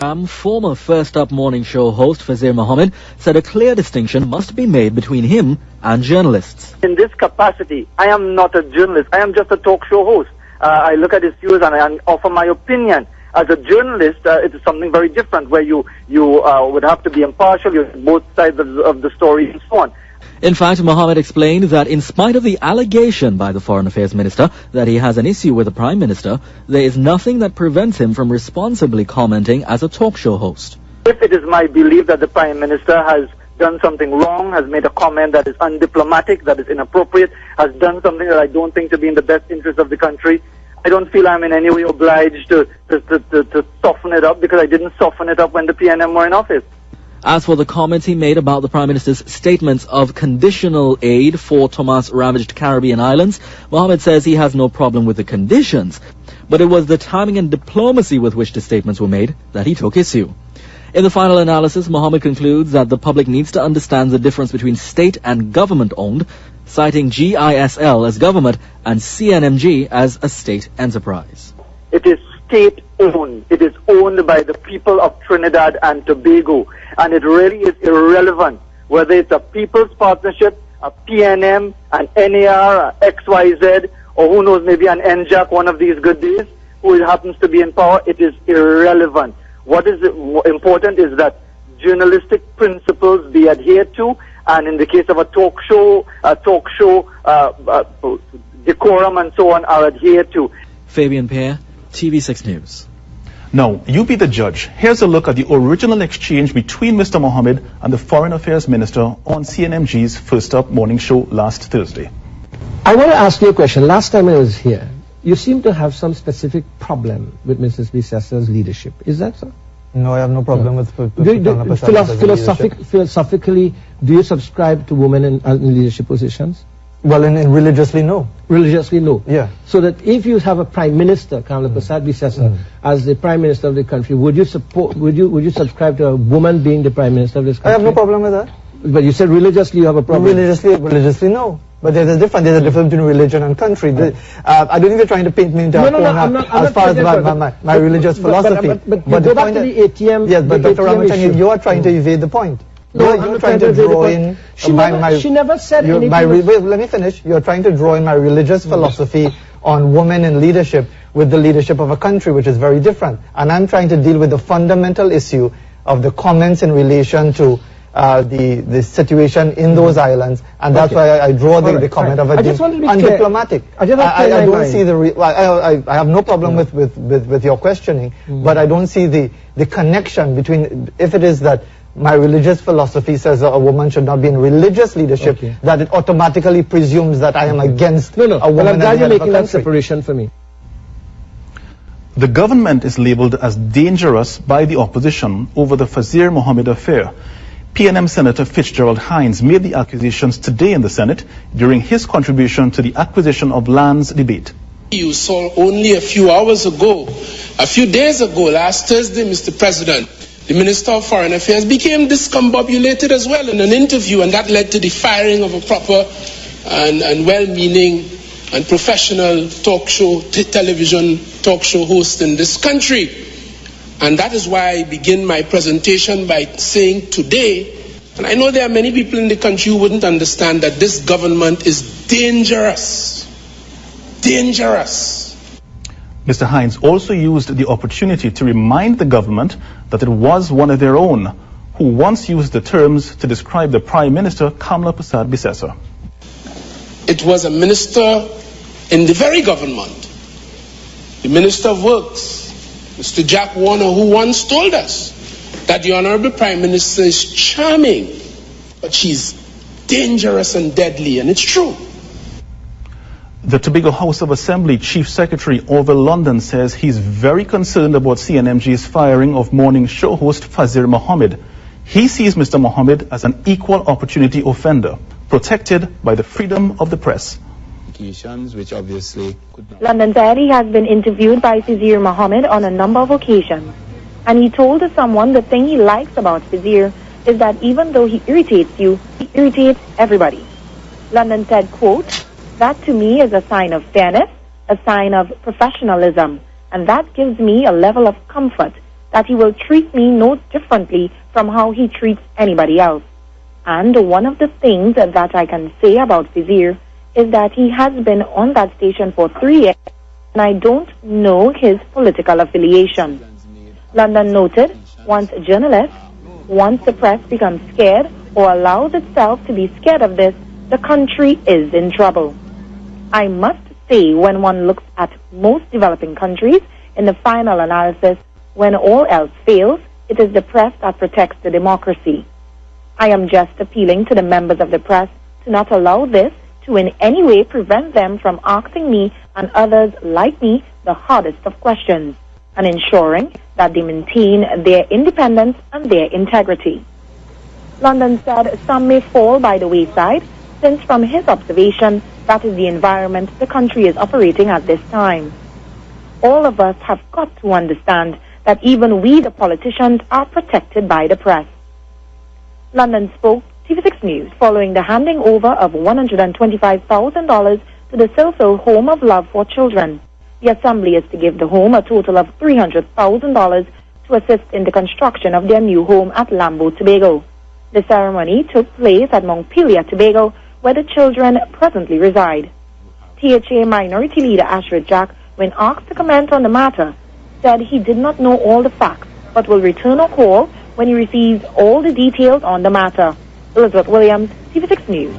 Former First Up morning show host Fazeer Mohammed said a clear distinction must be made between him and journalists. In this capacity, I am not a journalist. I am just a talk show host. I look at issues and I offer my opinion. As a journalist, it is something very different where you would have to be impartial, you're both sides of the story and so on. In fact, Mohammed explained that in spite of the allegation by the Foreign Affairs Minister that he has an issue with the Prime Minister, there is nothing that prevents him from responsibly commenting as a talk show host. If it is my belief that the Prime Minister has done something wrong, has made a comment that is undiplomatic, that is inappropriate, has done something that I don't think to be in the best interest of the country, I don't feel I'm in any way obliged to soften it up, because I didn't soften it up when the PNM were in office. As for the comments he made about the Prime Minister's statements of conditional aid for Tomas-ravaged Caribbean islands, Mohammed says he has no problem with the conditions, but it was the timing and diplomacy with which the statements were made that he took issue. In the final analysis, Mohammed concludes that the public needs to understand the difference between state and government-owned, citing GISL as government and CNMG as a state enterprise. It is state-owned. It is owned by the people of Trinidad and Tobago. And it really is irrelevant whether it's a people's partnership, a PNM, an NAR, a XYZ, or who knows, maybe an NJAC one of these good days, who happens to be in power. It is irrelevant. What is important is that journalistic principles be adhered to, and in the case of a talk show, decorum and so on are adhered to. Fabian Pear, TV6 News. Now, you be the judge. Here's a look at the original exchange between Mr. Mohammed and the Foreign Affairs Minister on CNMG's First Up morning show last Thursday. I want to ask you a question. Last time I was here, you seem to have some specific problem with Mrs. Bissessar's leadership. Is that so? No, I have no problem with philosophically, do you subscribe to women in leadership positions? Well, in religiously, no. Religiously, no. Yeah. So that if you have a Prime Minister, Kamla Persad-Bissessar, as the Prime Minister of the country, would you subscribe to a woman being the Prime Minister of this country? I have no problem with that. But you said religiously you have a problem. Religiously, no. But there's a difference between religion and country. I don't think you're trying to paint me into a corner as far as my religious philosophy. But go back to the ATM. Yes, but Dr. Ramachandran, you are trying to evade the point. No, you're trying to draw in she never said anything. Wait, let me finish. You're trying to draw in my religious philosophy on women in leadership with the leadership of a country, which is very different. And I'm trying to deal with the fundamental issue of the comments in relation to the situation in those islands, and that's why I draw the comment of it being undiplomatic. I don't see I have no problem with your questioning, but I don't see the connection between, if it is that my religious philosophy says a woman should not be in religious leadership, that it automatically presumes that I am against a woman. Well, I'm glad you're making that separation for me. The government is labelled as dangerous by the opposition over the Fazeer Mohammed affair. PNM Senator Fitzgerald Hines made the accusations today in the Senate during his contribution to the acquisition of lands debate. You saw only a few hours ago, a few days ago, last Thursday, Mr. President, the Minister of Foreign Affairs became discombobulated as well in an interview, and that led to the firing of a proper and well-meaning and professional talk show, television talk show host in this country. And that is why I begin my presentation by saying today, and I know there are many people in the country who wouldn't understand, that this government is dangerous. Dangerous. Mr. Hines also used the opportunity to remind the government that it was one of their own who once used the terms to describe the Prime Minister, Kamla Persad-Bissessar. It was a minister in the very government, the Minister of Works, Mr. Jack Warner, who once told us that the Honorable Prime Minister is charming, but she's dangerous and deadly, and it's true. The Tobago House of Assembly Chief Secretary Orville London says he's very concerned about CNMG's firing of morning show host Fazeer Mohammed. He sees Mr. Mohammed as an equal opportunity offender, protected by the freedom of the press. Which obviously could not. London said he has been interviewed by Fazeer Mohammed on a number of occasions, and he told someone the thing he likes about Fazeer is that even though he irritates you, he irritates everybody. London said, quote, "That to me is a sign of fairness, a sign of professionalism, and that gives me a level of comfort that he will treat me no differently from how he treats anybody else. And one of the things that I can say about Fazeer is that he has been on that station for 3 years, and I don't know his political affiliation. London noted, once the press becomes scared or allows itself to be scared of this, the country is in trouble. I must say, when one looks at most developing countries, in the final analysis, when all else fails, it is the press that protects the democracy. I am just appealing to the members of the press to not allow this to in any way prevent them from asking me and others like me the hardest of questions, and ensuring that they maintain their independence and their integrity. London said some may fall by the wayside, since from his observation, that is the environment the country is operating at this time. All of us have got to understand that even we, the politicians, are protected by the press. London spoke TV6 News following the handing over of $125,000 to the Silphil Home of Love for Children. The assembly is to give the home a total of $300,000 to assist in the construction of their new home at Lambo, Tobago. The ceremony took place at Montpelier, Tobago, where the children presently reside. THA Minority Leader Ashford Jack, when asked to comment on the matter, said he did not know all the facts, but will return a call when he receives all the details on the matter. Elizabeth Williams, TV6 News.